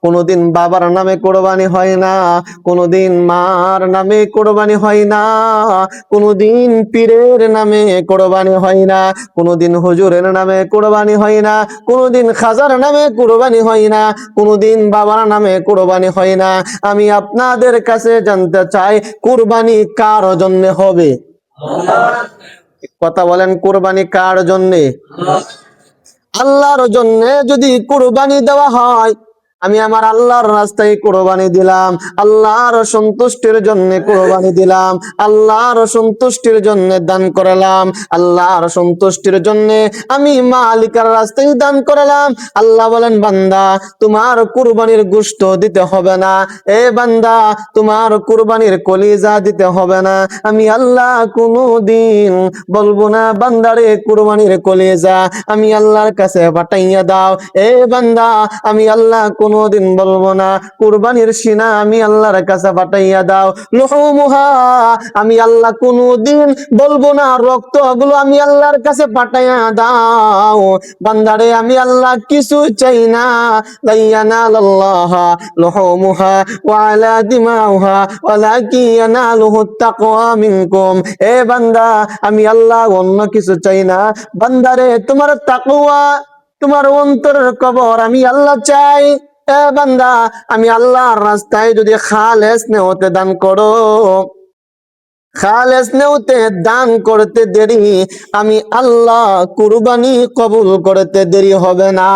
কোনোদিন বাবার নামে কোরবানি হয় না, কোনোদিন মার নামে কোরবানি হয় না, কোনোদিন পীরের নামে কোরবানি হয় না, কোনোদিন হুজুরের নামে কোরবানি হয় না, কোনোদিন খাজার নামে কোরবানি হয় না, কোনোদিন বাবার নামে কোরবানি হয় না। আমি আপনাদের কাছে জানতে চাই কোরবানি কার জন্য হবে? কথা বলেন, কোরবানি কার জন্য? আল্লাহর জন্য যদি কোরবানি দেওয়া হয়, আমি আমার আল্লাহর রাস্তায় কোরবানি দিলাম, আল্লাহর সন্তুষ্টির জন্য কোরবানি দিলাম, আল্লাহর সন্তুষ্টির জন্য দান করলাম, আল্লাহর সন্তুষ্টির জন্য আমি মালিকের রাস্তায় দান করলাম। আল্লাহ বলেন, বান্দা তোমার কুরবানির গোশত দিতে হবে না, এ বান্দা তোমার কুরবানির কলিজা দিতে হবে না। আমি আল্লাহ কোনোদিন বলবো না বান্দারে কুরবানির কলিজা আমি আল্লাহর কাছে পাঠাইয়া দাও। এ বান্দা আমি আল্লাহ কোনোদিন বলবো না কুরবানির সিনা আমি আল্লাহর কাছে পাঠাইয়া দাও। লুহুমুহা আমি আল্লাহ কোনোদিন বলবো না রক্তগুলো আমি আল্লাহর কাছে পাঠাইয়া দাও। বান্দারে আমি আল্লাহ কিছু চাই না, লাইয়ানালাল্লাহ লুহুমুহা ওয়ালা দিমাউহা ওয়ালাকি ইয়ানালুহুত তাকওয়া মিনকুম। এ বান্দা আমি আল্লাহ অন্য কিছু চাই না, বান্দারে তোমার তাকওয়া, তোমার অন্তরের কবর আমি আল্লাহ চাই। এ বান্দা আমি আল্লাহর রাস্তায় যদি খালেস নেওয়াতে দান করো, খালেস নেওয়াতে দান করতে দেরি, আমি আল্লাহ কুরবানি কবুল করতে দেরি হবে না।